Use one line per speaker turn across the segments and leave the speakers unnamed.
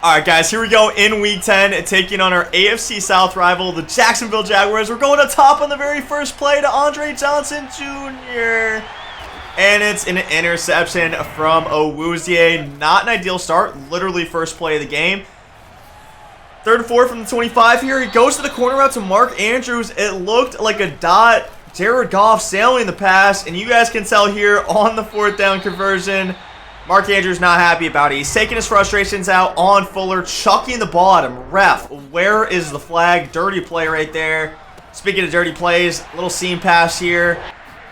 Alright guys, here we go in week 10, taking on our AFC South rival, the Jacksonville Jaguars. We're going up top on the very first play to Andre Johnson Jr. And it's an interception from Owuzie. Not an ideal start, literally first play of the game. Third and four from the 25 here. He goes to the corner route to Mark Andrews. It looked like a dot. Jared Goff sailing the pass, and you guys can tell here on the fourth down conversion, Mark Andrews not happy about it. He's taking his frustrations out on Fuller, chucking the ball at him. Ref, where is the flag? Dirty play right there. Speaking of dirty plays, little seam pass here.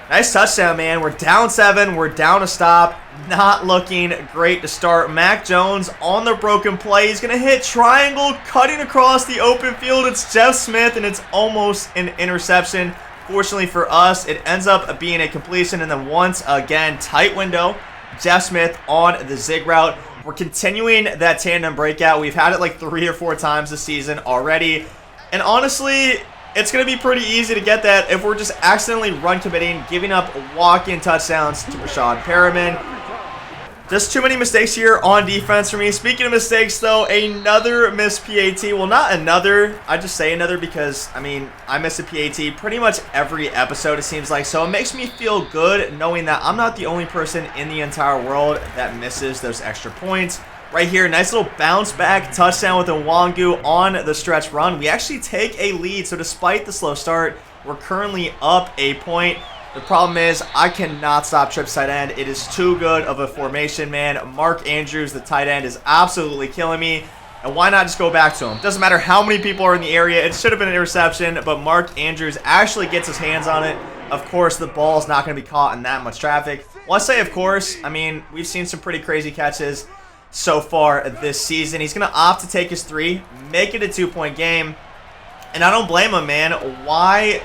Nice touchdown, man. We're down 7. We're down a stop. Not looking great to start. Mac Jones on the broken play. He's going to hit triangle, cutting across the open field. It's Jeff Smith, and it's almost an interception. Fortunately for us, it ends up being a completion, and then once again, tight window. Jeff Smith on the zig route. We're continuing that tandem breakout. We've had it like 3 or 4 times this season already. And honestly, it's going to be pretty easy to get that if we're just accidentally run committing, giving up walk-in touchdowns to Brashad Perriman. Just too many mistakes here on defense for me. Speaking of mistakes, though, another missed PAT. Well, not another. I just say another because, I mean, I miss a PAT pretty much every episode, it seems like. So it makes me feel good knowing that I'm not the only person in the entire world that misses those extra points. Right here, nice little bounce back touchdown with Nwangu on the stretch run. We actually take a lead, so despite the slow start, we're currently up a point. The problem is I cannot stop trips tight end. It is too good of a formation, man. Mark Andrews, the tight end, is absolutely killing me. And why not just go back to him? Doesn't matter how many people are in the area. It should have been an interception, but Mark Andrews actually gets his hands on it. Of course, the ball is not going to be caught in that much traffic. Well, I say of course. I mean, we've seen some pretty crazy catches so far this season. He's going to opt to take his 3, make it a 2-point game. And I don't blame him, man. Why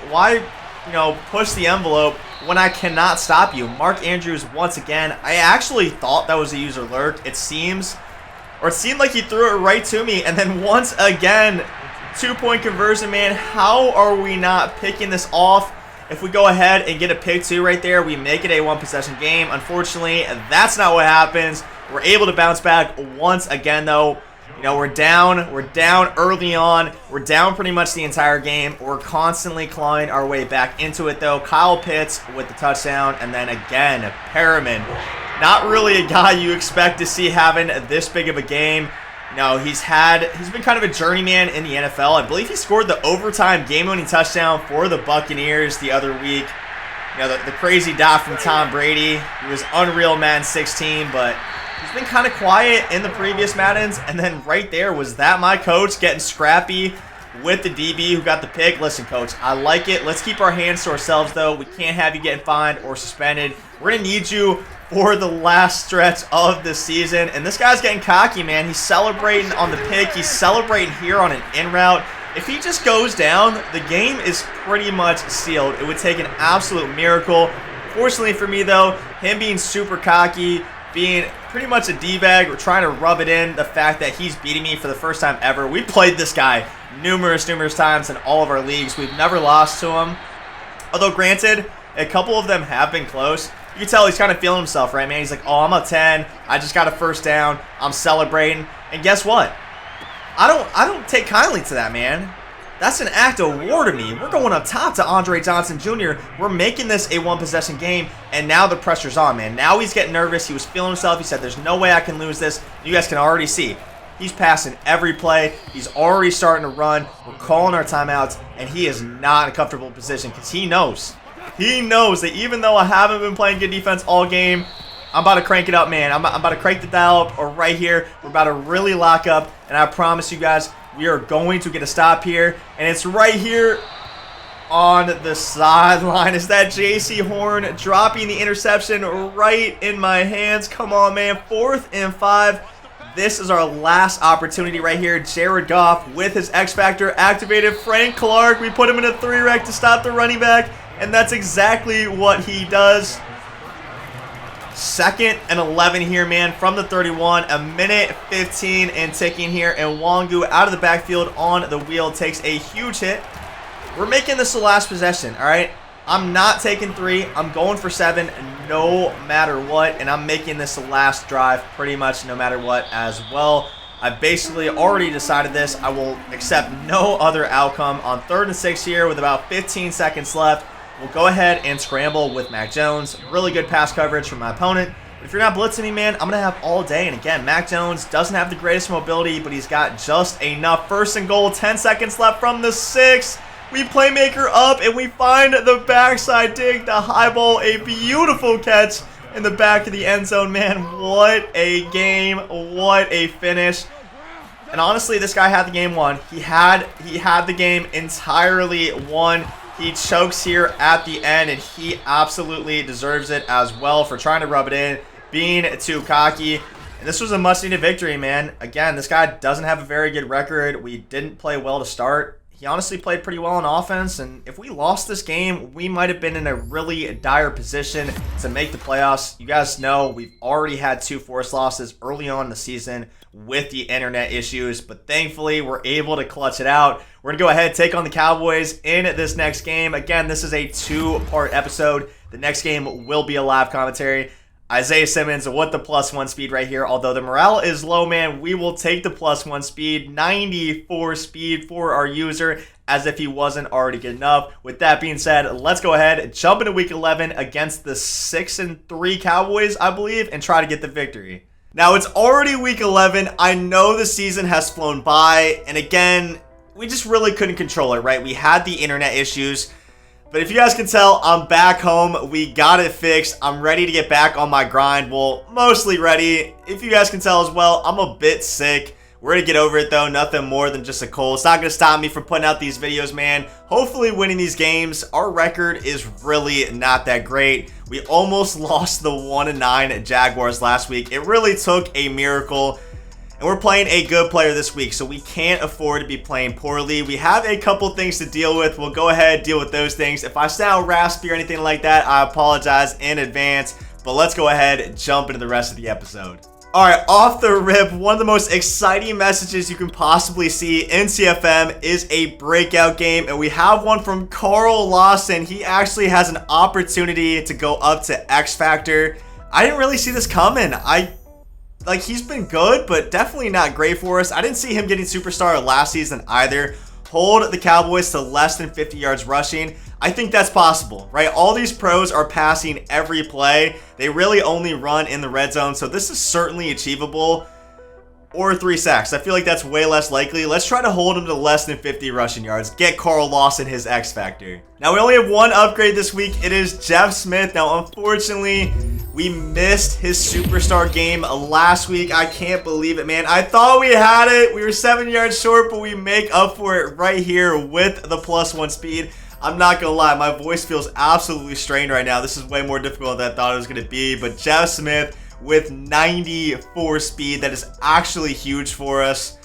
push the envelope when I cannot stop you? Mark Andrews, once again, I actually thought that was a user lurk. It seemed like he threw it right to me. And then once again, 2-point conversion, man. How are we not picking this off? If we go ahead and get a pick 2 right there, we make it a 1-possession game. Unfortunately, that's not what happens. We're able to bounce back once again, though. We're down early on. We're down pretty much the entire game. We're constantly clawing our way back into it, though. Kyle Pitts with the touchdown, and then again, Perriman. Not really a guy you expect to see having this big of a game. He's been kind of a journeyman in the NFL. I believe he scored the overtime game-winning touchdown for the Buccaneers the other week. The crazy dot from Tom Brady. He was unreal Madden 16, but he's been kind of quiet in the previous Maddens. And then right there, was that my coach getting scrappy with the DB who got the pick? Listen, coach, I like it. Let's keep our hands to ourselves, though. We can't have you getting fined or suspended. We're going to need you for the last stretch of the season. And this guy's getting cocky, man. He's celebrating on the pick. He's celebrating here on an in route. If he just goes down, the game is pretty much sealed. It would take an absolute miracle. Fortunately for me, though, him being super cocky, being pretty much a D-bag, we're trying to rub it in, the fact that he's beating me for the first time ever. We played this guy numerous times in all of our leagues. We've never lost to him. Although, granted, a couple of them have been close. You can tell he's kind of feeling himself, right, man? He's like, oh, I'm up 10. I just got a first down. I'm celebrating. And guess what? I don't take kindly to that, man. That's an act of war to me. We're going up top to Andre Johnson Jr. We're making this a 1-possession game, and now the pressure's on, man. Now he's getting nervous. He was feeling himself. He said, there's no way I can lose this. You guys can already see. He's passing every play. He's already starting to run. We're calling our timeouts, and he is not in a comfortable position because he knows. He knows that even though I haven't been playing good defense all game, I'm about to crank it up, man. I'm about to crank the dial up, or right here. We're about to really lock up, and I promise you guys, we are going to get a stop here, and it's right here on the sideline. Is that J.C. Horn dropping the interception right in my hands? Come on, man. 4th and 5. This is our last opportunity right here. Jared Goff with his X Factor activated. Frank Clark, we put him in a 3-rec to stop the running back, and that's exactly what he does. 2nd and 11 here, man, from the 31. 1:15 and ticking here. And Nwangu out of the backfield on the wheel takes a huge hit. We're making this the last possession, all right? I'm not taking 3. I'm going for 7 no matter what. And I'm making this the last drive pretty much no matter what as well. I've basically already decided this. I will accept no other outcome. On 3rd and 6 here with about 15 seconds left, we'll go ahead and scramble with Mac Jones. Really good pass coverage from my opponent. But if you're not blitzing me, man, I'm going to have all day. And again, Mac Jones doesn't have the greatest mobility, but he's got just enough. 1st and goal, 10 seconds left from the 6. We playmaker up, and we find the backside dig, the high ball, a beautiful catch in the back of the end zone. Man, what a game, what a finish. And honestly, this guy had the game won. He had the game entirely won. He chokes here at the end, and he absolutely deserves it as well for trying to rub it in, being too cocky. And this was a must-needed victory, man. Again, this guy doesn't have a very good record. We didn't play well to start. He honestly played pretty well on offense, and if we lost this game, we might have been in a really dire position to make the playoffs. You guys know we've already had 2 forced losses early on in the season with the internet issues, but thankfully we're able to clutch it out. We're going to go ahead and take on the Cowboys in this next game. Again, this is a 2-part episode. The next game will be a live commentary. Isaiah Simmons with the +1 speed right here. Although the morale is low, man, we will take the +1 speed. 94 speed for our user, as if he wasn't already good enough. With that being said, let's go ahead and jump into week 11 against the 6-3 Cowboys, I believe, and try to get the victory. Now, it's already week 11. I know the season has flown by, and again, we just really couldn't control it, right? We had the internet issues. But if you guys can tell, I'm back home. We got it fixed. I'm ready to get back on my grind. Well, mostly ready. If you guys can tell as well, I'm a bit sick. We're going to get over it, though. Nothing more than just a cold. It's not going to stop me from putting out these videos, man. Hopefully winning these games. Our record is really not that great. We almost lost the 1-9 Jaguars last week. It really took a miracle. And we're playing a good player this week, so we can't afford to be playing poorly. We have a couple things to deal with. We'll go ahead and deal with those things. If I sound raspy or anything like that, I apologize in advance. But let's go ahead and jump into the rest of the episode. Alright, off the rip, one of the most exciting messages you can possibly see in CFM is a breakout game. And we have one from Carl Lawson. He actually has an opportunity to go up to X Factor. I didn't really see this coming. He's been good, but definitely not great for us. I didn't see him getting superstar last season either. Hold the Cowboys to less than 50 yards rushing. I think that's possible, right? All these pros are passing every play. They really only run in the red zone, so this is certainly achievable. Or 3 sacks. I feel like that's way less likely. Let's try to hold him to less than 50 rushing yards. Get Carl Lawson his X Factor. Now, we only have one upgrade this week. It is Jeff Smith. Now, unfortunately, we missed his superstar game last week. I can't believe it, man. I thought we had it. We were 7 yards short, but we make up for it right here with the +1 speed. I'm not going to lie. My voice feels absolutely strained right now. This is way more difficult than I thought it was going to be. But Jeff Smith with 94 speed. That is actually huge for us.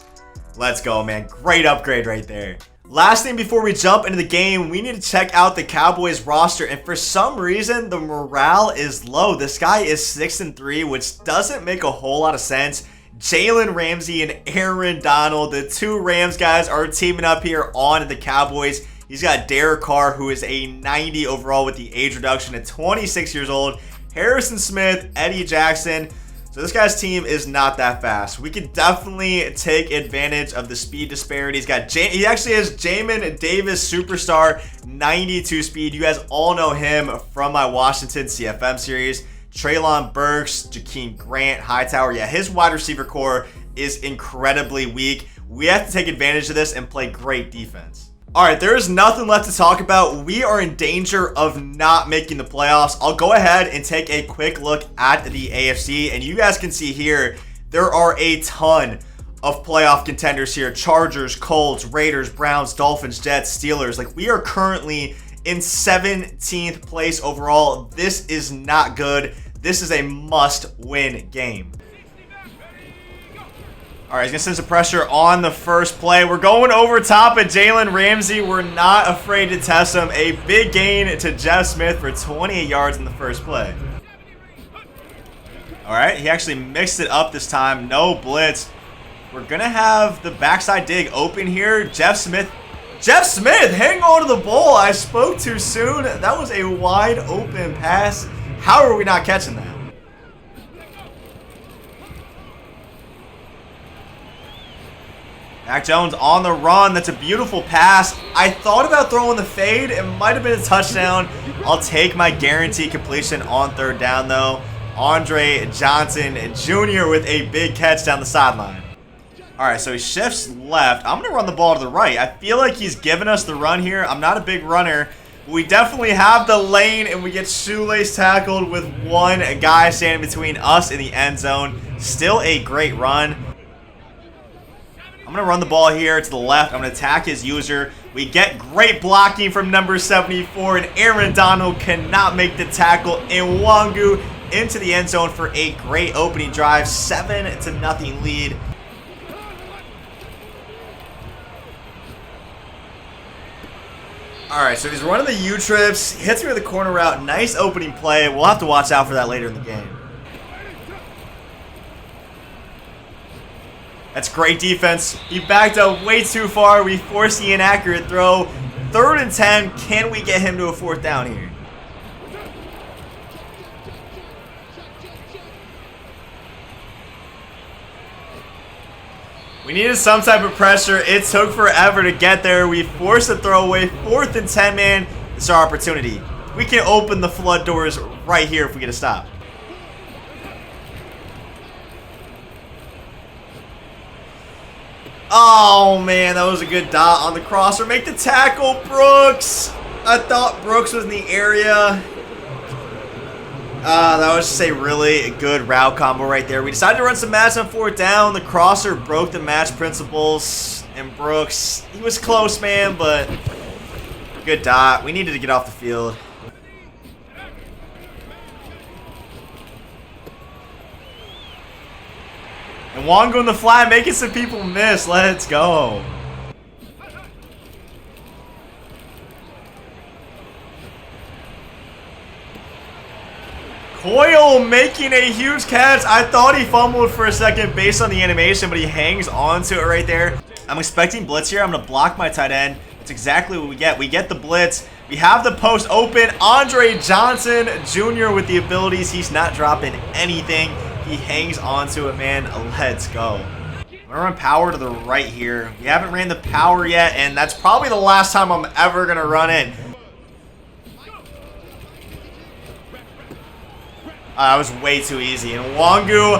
Let's go, man. Great upgrade right there. Last thing before we jump into the game, we need to check out the Cowboys roster. And for some reason, the morale is low. This guy is 6-3, which doesn't make a whole lot of sense. Jalen Ramsey and Aaron Donald, the 2 Rams guys, are teaming up here on the Cowboys. He's got Derek Carr, who is a 90 overall with the age reduction at 26 years old. Harrison Smith, Eddie Jackson. So this guy's team is not that fast. We can definitely take advantage of the speed disparity. He actually has Jamin Davis, superstar, 92 speed. You guys all know him from my Washington CFM series. Treylon Burks, Jakeem Grant, Hightower. Yeah, his wide receiver core is incredibly weak. We have to take advantage of this and play great defense. Alright, there is nothing left to talk about. We are in danger of not making the playoffs. I'll go ahead and take a quick look at the AFC. And you guys can see here, there are a ton of playoff contenders here. Chargers, Colts, Raiders, Browns, Dolphins, Jets, Steelers. Like, we are currently in 17th place overall. This is not good. This is a must-win game. All right, he's going to send some pressure on the first play. We're going over top at Jalen Ramsey. We're not afraid to test him. A big gain to Jeff Smith for 28 yards in the first play. All right, he actually mixed it up this time. No blitz. We're going to have the backside dig open here. Jeff Smith, hang on to the ball. I spoke too soon. That was a wide open pass. How are we not catching that? Mac Jones on the run. That's a beautiful pass. I thought about throwing the fade. It might have been a touchdown. I'll take my guaranteed completion on third down, though. Andre Johnson Jr. with a big catch down the sideline. All right, so he shifts left. I'm going to run the ball to the right. I feel like he's giving us the run here. I'm not a big runner. We definitely have the lane, and we get shoelace tackled with one guy standing between us and the end zone. Still a great run. I'm going to run the ball here to the left. I'm going to attack his user. We get great blocking from number 74, and Aaron Donald cannot make the tackle. And Wangu into the end zone for a great opening drive. 7-0 lead. All right, so he's running the U-trips. Hits me with a corner route. Nice opening play. We'll have to watch out for that later in the game. That's great defense. He backed up way too far. We forced the inaccurate throw. 3rd and 10. Can we get him to a 4th down here? We needed some type of pressure. It took forever to get there. We forced a throwaway. 4th and 10, man. It's our opportunity. We can open the flood doors right here if we get a stop. Oh, man, that was a good dot on the crosser. Make the tackle, Brooks. I thought Brooks was in the area. That was just a really good route combo right there. We decided to run some match on 4th down. The crosser broke the match principles. And Brooks, he was close, man, but good dot. We needed to get off the field. And Wango in the flat, making some people miss. Let's go. Coyle making a huge catch. I thought he fumbled for a second based on the animation, but he hangs on to it right there. I'm expecting blitz here. I'm going to block my tight end. That's exactly what we get. We get the blitz. We have the post open. Andre Johnson Jr. with the abilities. He's not dropping anything. He hangs on to it, man. Let's go. I'm going to run power to the right here. We haven't ran the power yet, and that's probably the last time I'm ever going to run it. That was way too easy. And Wangu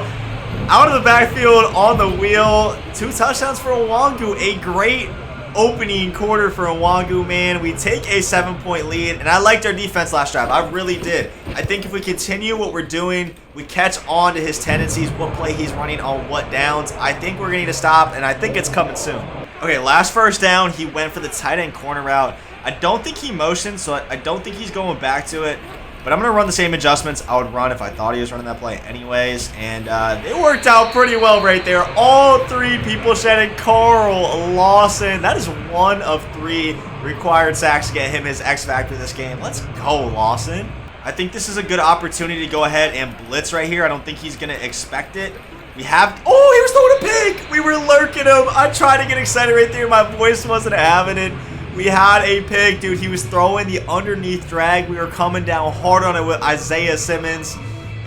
out of the backfield on the wheel. 2 touchdowns for Wangu. A great opening quarter for Wangu, man. We take a 7-point lead, and I liked our defense last drive. I really did. I think if we continue what we're doing, we catch on to his tendencies, what play he's running on what downs. I think we're going to need to stop, and I think it's coming soon. Okay, last first down, he went for the tight end corner route. I don't think he motioned, so I don't think he's going back to it. But I'm going to run the same adjustments I would run if I thought he was running that play anyways. And they worked out pretty well right there. All 3 people shedded. Carl Lawson. That is 1 of 3 required sacks to get him his X factor this game. Let's go, Lawson. I think this is a good opportunity to go ahead and blitz right here. I don't think he's going to expect it. We have... Oh, he was throwing a pick. We were lurking him. I tried to get excited right there. My voice wasn't having it. We had a pick, dude. He was throwing the underneath drag. We were coming down hard on it with Isaiah Simmons.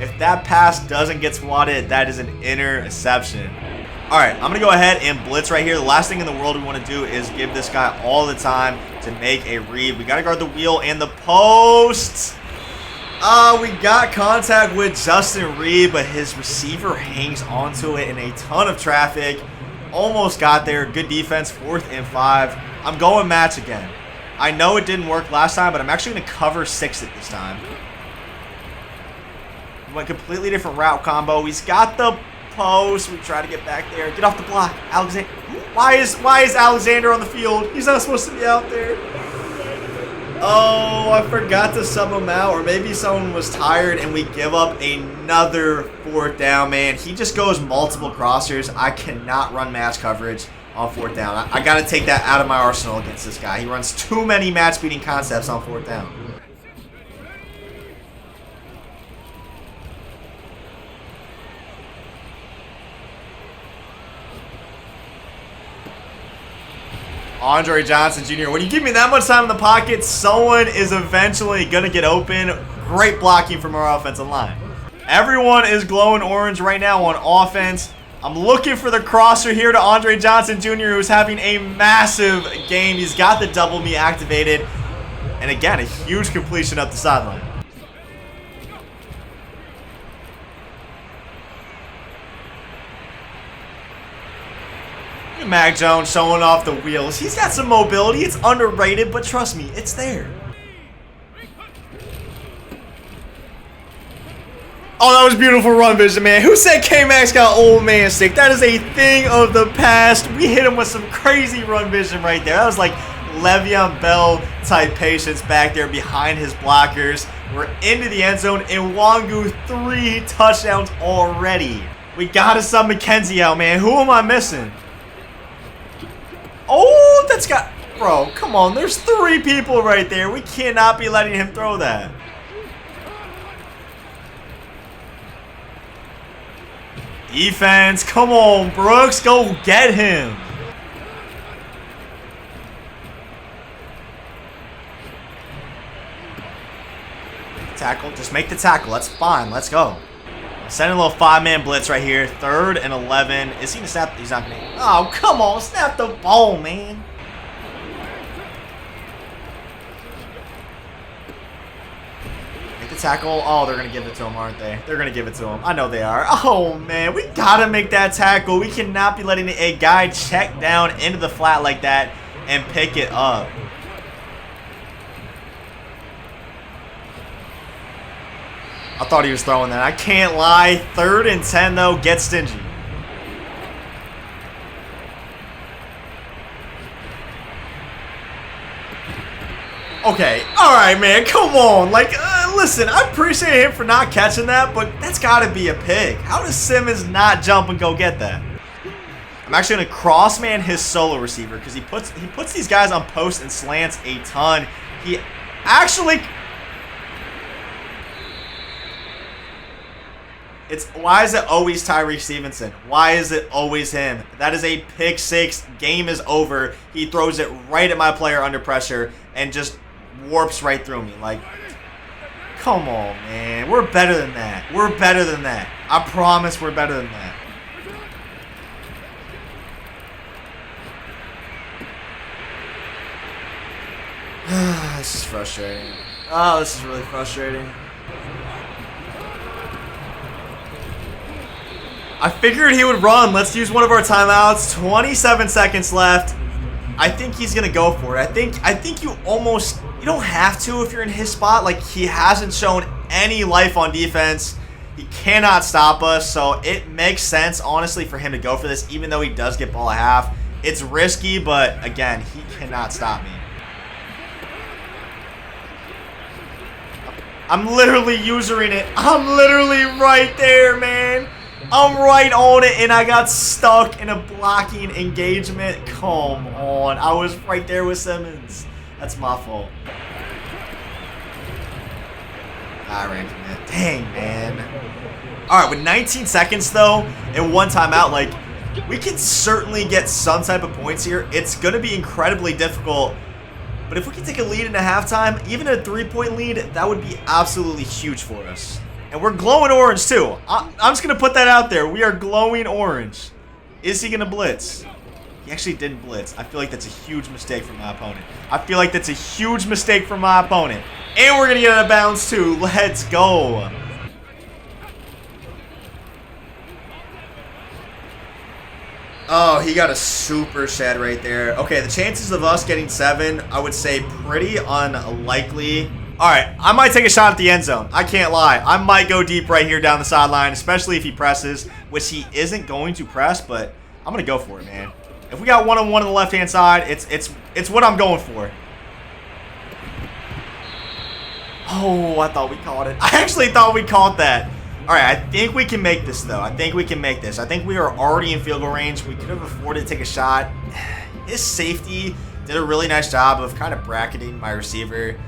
If that pass doesn't get swatted, that is an interception. All right, I'm going to go ahead and blitz right here. The last thing in the world we want to do is give this guy all the time to make a read. We got to guard the wheel and the post. We got contact with Justin Reed, but his receiver hangs onto it in a ton of traffic. Almost got there. Good defense. 4th and 5. I'm going match again. I know it didn't work last time, but I'm actually going to cover 6 it this time. Went completely different route combo. He's got the post. We try to get back there. Get off the block. Alexander. Why is Alexander on the field? He's not supposed to be out there. Oh, I forgot to sub him out. Or maybe someone was tired and we give up another 4th down, man. He just goes multiple crossers. I cannot run match coverage on 4th down. I got to take that out of my arsenal against this guy. He runs too many match-beating concepts on 4th down. Andre Johnson Jr. When you give me that much time in the pocket, someone is eventually going to get open. Great blocking from our offensive line. Everyone is glowing orange right now on offense. I'm looking for the crosser here to Andre Johnson Jr., who's having a massive game. He's got the double me activated. And again, a huge completion up the sideline. Mac Jones showing off the wheels. He's got some mobility. It's underrated, but trust me, it's there. Oh, that was beautiful run vision, man. Who said K-Max got old man stick? That is a thing of the past. We hit him with some crazy run vision right there. That was like Le'Veon Bell type patience back there behind his blockers. We're into the end zone, and Wangu 3 touchdowns already. We gotta sub McKenzie out, man. Who am I missing? Oh, that's got... Bro, come on. There's 3 people right there. We cannot be letting him throw that. Defense, come on, Brooks, go get him. Tackle, just make the tackle. That's fine. Let's go. Send a little 5-man blitz right here. 3rd and 11. Is he gonna snap? He's not gonna. Oh, come on, snap the ball, man. Tackle. Oh, they're going to give it to him, aren't they? They're going to give it to him. I know they are. Oh, man. We got to make that tackle. We cannot be letting a guy check down into the flat like that and pick it up. I thought he was throwing that. I can't lie. 3rd and 10, though. Get stingy. Okay, alright, man, come on. Like, listen, I appreciate him for not catching that, but that's got to be a pick. How does Simmons not jump and go get that? I'm actually going to cross-man his solo receiver because he puts these guys on posts and slants a ton. He actually... Why is it always Tyreek Stevenson? Why is it always him? That is a pick 6. Game is over. He throws it right at my player under pressure and just warps right through me. Like, come on, man. We're better than that. We're better than that. I promise we're better than that. This is frustrating. Oh, this is really frustrating. I figured he would run. Let's use one of our timeouts. 27 seconds left. I think he's going to go for it. I think you don't have to if you're in his spot. Like, he hasn't shown any life on defense. He cannot stop us, so it makes sense, honestly, for him to go for this, even though he does get ball a half. It's risky, but, again, he cannot stop me. I'm literally usering it. I'm literally right there, man. I'm right on it, and I got stuck in a blocking engagement. Come on. I was right there with Simmons. That's my fault. I ran from it. Dang, man. All right, with 19 seconds, though, and 1 timeout, like, we can certainly get some type of points here. It's going to be incredibly difficult. But if we can take a lead in a halftime, even a 3-point lead, that would be absolutely huge for us. And we're glowing orange, too. I'm just going to put that out there. We are glowing orange. Is he going to blitz? He actually didn't blitz. I feel like that's a huge mistake from my opponent. And we're going to get out of bounds, too. Let's go. Oh, he got a super shed right there. Okay, the chances of us getting 7, I would say pretty unlikely. All right, I might take a shot at the end zone. I can't lie. I might go deep right here down the sideline, especially if he presses, which he isn't going to press, but I'm going to go for it, man. If we got one-on-one on the left-hand side, it's what I'm going for. Oh, I thought we caught it. I actually thought we caught that. All right, I think we can make this, though. I think we are already in field goal range. We could have afforded to take a shot. His safety did a really nice job of kind of bracketing my receiver.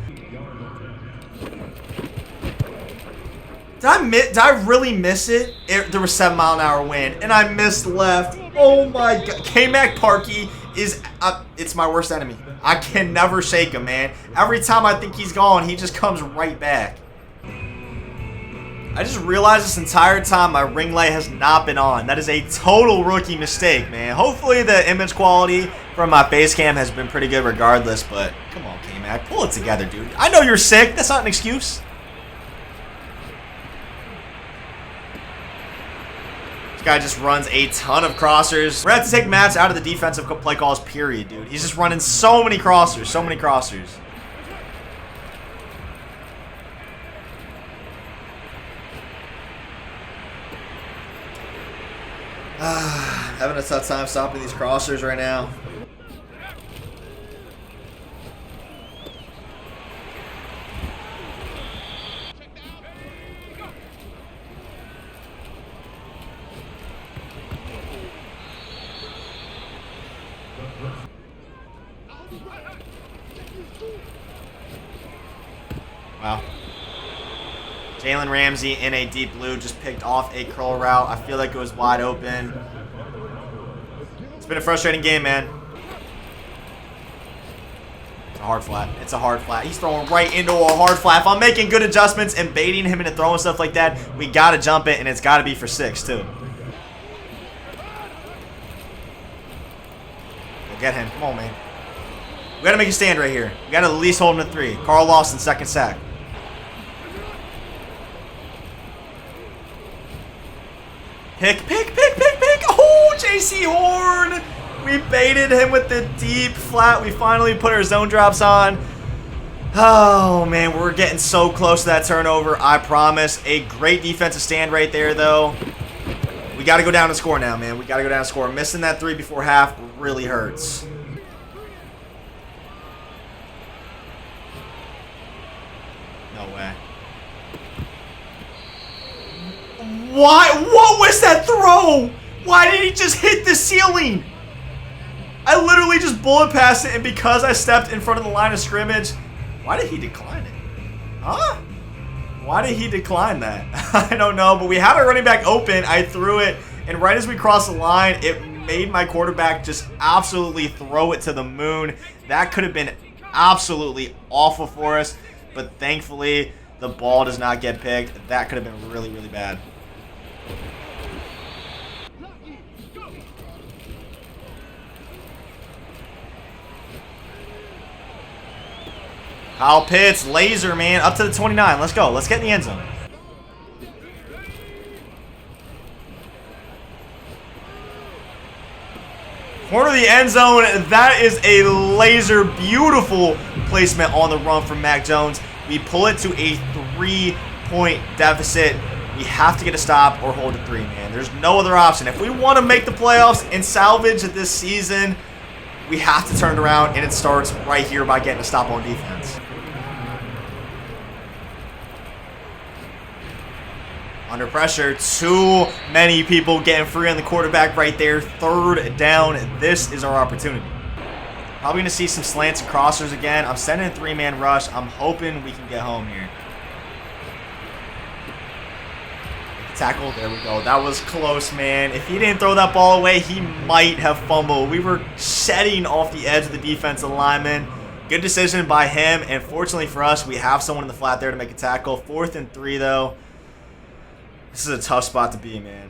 Did I really miss it? There was 7-mile-an-hour wind, and I missed left. Oh, my God. K-Mac Parkey is... it's my worst enemy. I can never shake him, man. Every time I think he's gone, he just comes right back. I just realized this entire time my ring light has not been on. That is a total rookie mistake, man. Hopefully the image quality from my face cam has been pretty good regardless, but come on, K-Mac, pull it together, dude. I know you're sick. That's not an excuse. This guy just runs a ton of crossers. We're going to have to take Matts out of the defensive play calls, period, dude. He's just running so many crossers, so many crossers. Having a tough time stopping these crossers right now. Wow. Jalen Ramsey in a deep blue just picked off a curl route. I feel like it was wide open. It's been a frustrating game, man. It's a hard flat. It's a hard flat. He's throwing right into a hard flat. If I'm making good adjustments and baiting him into throwing stuff like that, we got to jump it, and it's got to be for 6, too. Go get him. Come on, man. We got to make a stand right here. We got to at least hold him to 3. Carl Lawson, second sack. Pick. Oh, JC Horn. We baited him with the deep flat. We finally put our zone drops on. Oh, man, we're getting so close to that turnover. I promise. A great defensive stand right there, though. We got to go down and score now, man. We got to go down and score. Missing that 3 before half really hurts. No way. Why? What was that throw? Why did he just hit the ceiling? I literally just bullet passed it, and because I stepped in front of the line of scrimmage, why did he decline it? Huh? Why did he decline that? I don't know, but we had our running back open. I threw it, and right as we crossed the line, it made my quarterback just absolutely throw it to the moon. That could have been absolutely awful for us, but thankfully, the ball does not get picked. That could have been really, really bad. Kyle Pitts, laser, man, up to the 29. Let's go. Let's get in the end zone. Corner of the end zone. That is a laser. Beautiful placement on the run from Mac Jones. We pull it to a 3-point deficit. We have to get a stop or hold a 3, man. There's no other option. If we want to make the playoffs and salvage this season, we have to turn it around, and it starts right here by getting a stop on defense. Under pressure, too many people getting free on the quarterback right there. 3rd down. This is our opportunity. Probably going to see some slants and crossers again. I'm sending a 3-man rush. I'm hoping we can get home here. Tackle. There we go. That was close, man. If he didn't throw that ball away, he might have fumbled. We were shedding off the edge of the defensive lineman. Good decision by him, and fortunately for us, we have someone in the flat there to make a tackle. 4th and 3, though. This is a tough spot to be, man.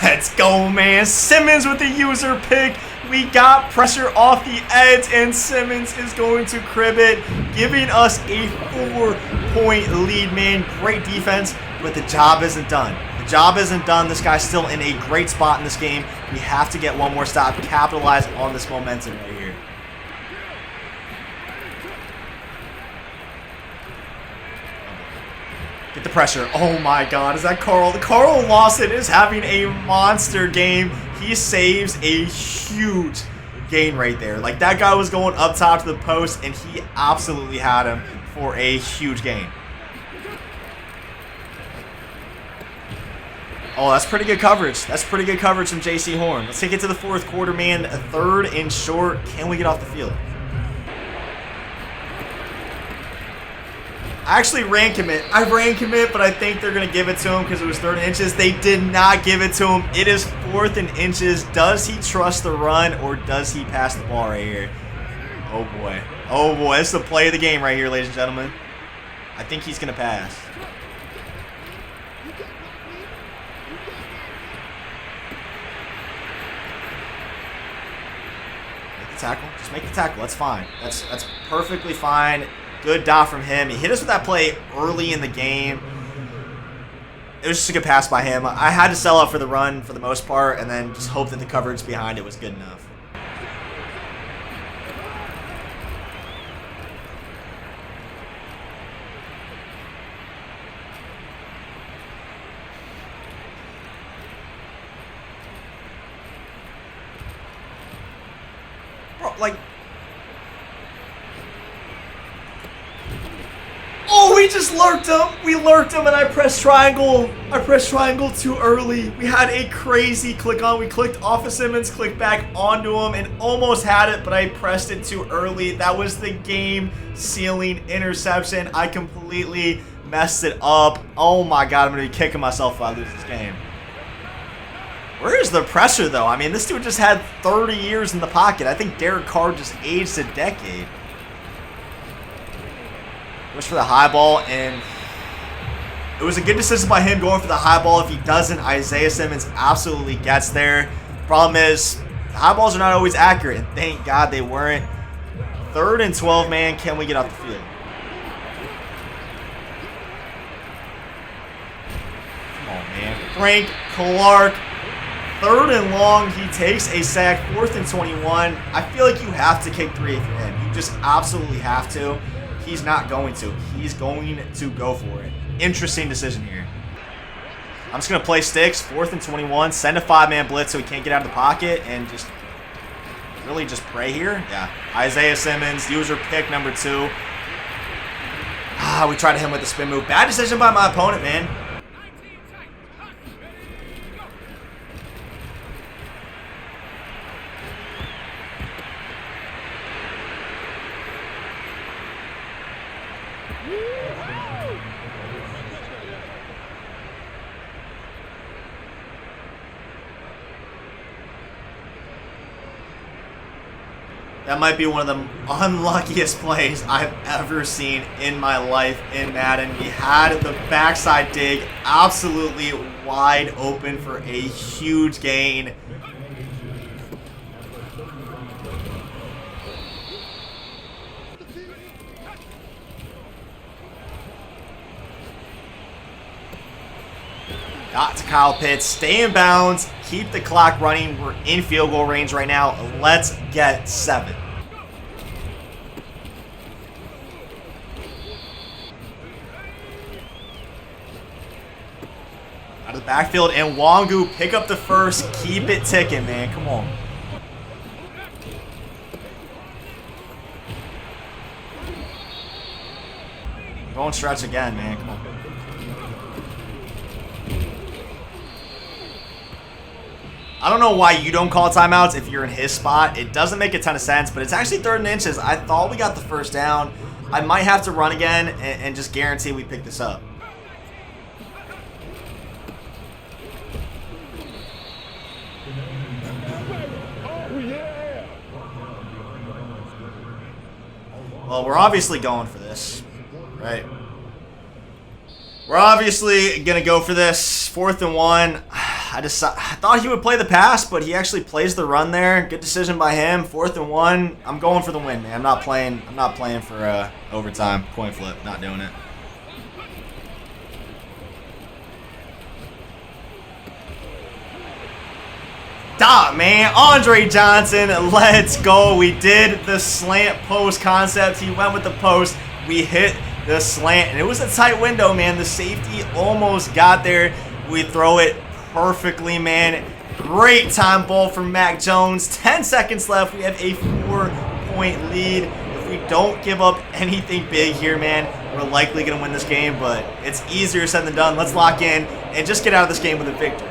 Let's go, man. Simmons with the user pick. We got pressure off the edge, and Simmons is going to crib it, giving us a 4-point lead, man. Great defense, but the job isn't done. The job isn't done. This guy's still in a great spot in this game. We have to get one more stop, capitalize on this momentum right here. Get the pressure. Oh my God, is that Carl? Carl Lawson is having a monster game. He saves a huge gain right there. Like, that guy was going up top to the post, and he absolutely had him for a huge gain. Oh, that's pretty good coverage. That's pretty good coverage from JC Horn. Let's take it to the 4th quarter, man. A 3rd and short. Can we get off the field? I actually ran commit. I ran commit, but I think they're going to give it to him because it was 3rd and inches. They did not give it to him. It is 4th and inches. Does he trust the run, or does he pass the ball right here? Oh, boy. Oh boy, this is the play of the game right here, ladies and gentlemen. I think he's going to pass. Make the tackle. Just make the tackle. That's fine. That's perfectly fine. Good dot from him. He hit us with that play early in the game. It was just a good pass by him. I had to sell out for the run for the most part and then just hope that the coverage behind it was good enough. Bro, like... Oh, we just lurked him. We lurked him, and I pressed triangle. I pressed triangle too early. We had a crazy click on. We clicked off of Simmons, clicked back onto him, and almost had it, but I pressed it too early. That was the game-sealing interception. I completely messed it up. Oh, my God. I'm going to be kicking myself if I lose this game. Where is the pressure, though? I mean, this dude just had 30 years in the pocket. I think Derek Carr just aged a decade. Goes for the high ball, and it was a good decision by him going for the high ball. If he doesn't, Isaiah Simmons absolutely gets there. Problem is, the high balls are not always accurate, and thank God they weren't. 3rd and 12, man. Can we get off the field? Come on, man. Frank Clark. 3rd and long. He takes a sack. 4th and 21. I feel like you have to kick 3 if you're him. You just absolutely have to. He's not going to. He's going to go for it. Interesting decision here. I'm just going to play sticks. 4th and 21. Send a 5-man blitz so he can't get out of the pocket. And just really just pray here. Yeah. Isaiah Simmons. User pick number 2. We tried to hit him with the spin move. Bad decision by my opponent, man. That might be one of the unluckiest plays I've ever seen in my life in Madden. We had the backside dig absolutely wide open for a huge gain. Got to Kyle Pitts. Stay in bounds. Keep the clock running. We're in field goal range right now. Let's get 7. Out of the backfield, and Wangu pick up the first. Keep it ticking, man. Come on. Going stretch again, man. Come on. I don't know why you don't call timeouts if you're in his spot. It doesn't make a ton of sense, but it's actually 3rd and inches. I thought we got the first down. I might have to run again and just guarantee we pick this up. Well, we're obviously going for this, right? We're obviously going to go for this. 4th and 1. I thought he would play the pass, but he actually plays the run there. Good decision by him. 4th and 1. I'm going for the win, man. I'm not playing for overtime. Coin flip. Not doing it. Stop, man. Andre Johnson, let's go. We did the slant post concept. He went with the post. We hit the slant, and it was a tight window, man. The safety almost got there. We throw it perfectly, man. Great time ball from Mac Jones. 10 seconds left. We have a 4-point lead. If we don't give up anything big here, man, we're likely going to win this game, but it's easier said than done. Let's lock in and just get out of this game with a victory.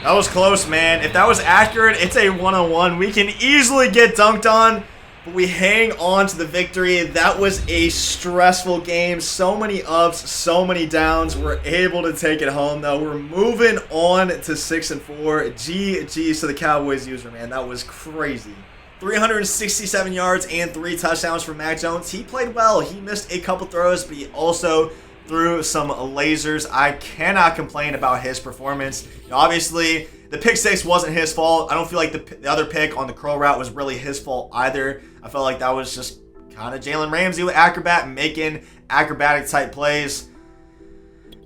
That was close, man. If that was accurate, it's a 1-on-1. We can easily get dunked on, but we hang on to the victory. That was a stressful game. So many ups, so many downs. We're able to take it home, though. We're moving on to 6-4. GG's to the Cowboys user, man. That was crazy. 367 yards and 3 touchdowns for Mac Jones. He played well. He missed a couple throws, but he also threw some lasers. I cannot complain about his performance. Obviously, the pick 6 wasn't his fault. I don't feel like the other pick on the curl route was really his fault either. I felt like that was just kind of Jalen Ramsey with acrobat, making acrobatic type plays.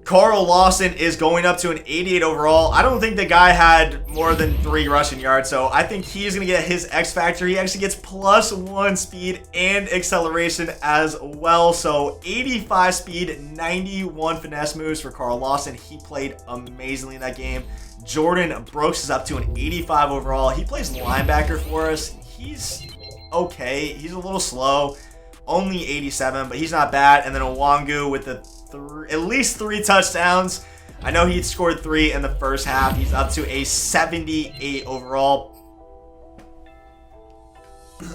Carl Lawson is going up to an 88 overall. I don't think the guy had more than 3 rushing yards, so I think he's going to get his X factor. He actually gets +1 speed and acceleration as well. So 85 speed, 91 finesse moves for Carl Lawson. He played amazingly in that game. Jordan Brooks is up to an 85 overall. He plays linebacker for us. He's okay. He's a little slow. Only 87, but he's not bad. And then Owangu with at least 3 touchdowns. I know he scored 3 in the first half. He's up to a 78 overall.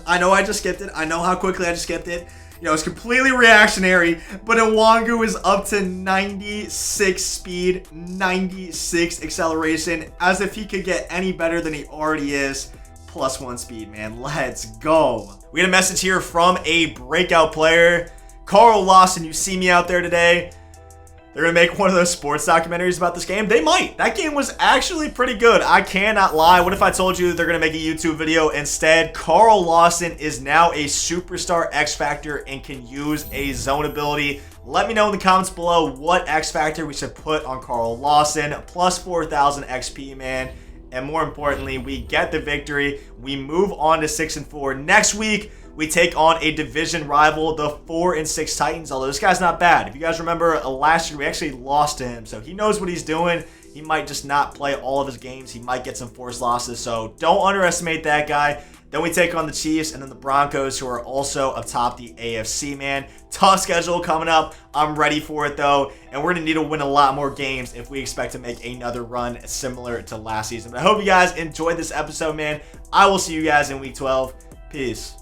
I know I just skipped it. I know how quickly I just skipped it. You know, it's completely reactionary, but Owangu is up to 96 speed, 96 acceleration, as if he could get any better than he already is. +1 speed, man. Let's go. We had a message here from a breakout player. Carl Lawson, you see me out there today. They're going to make one of those sports documentaries about this game. They might. That game was actually pretty good. I cannot lie. What if I told you they're going to make a YouTube video instead? Carl Lawson is now a superstar X Factor and can use a zone ability. Let me know in the comments below what X Factor we should put on Carl Lawson. +4,000 XP, man. And more importantly, we get the victory. We move on to 6-4. Next week, we take on a division rival, the 4-6 Titans, although this guy's not bad. If you guys remember, last year we actually lost to him, so he knows what he's doing. He might just not play all of his games. He might get some forced losses, so don't underestimate that guy. Then we take on the Chiefs and then the Broncos, who are also atop the AFC, man. Tough schedule coming up. I'm ready for it, though. And we're going to need to win a lot more games if we expect to make another run similar to last season. But I hope you guys enjoyed this episode, man. I will see you guys in Week 12. Peace.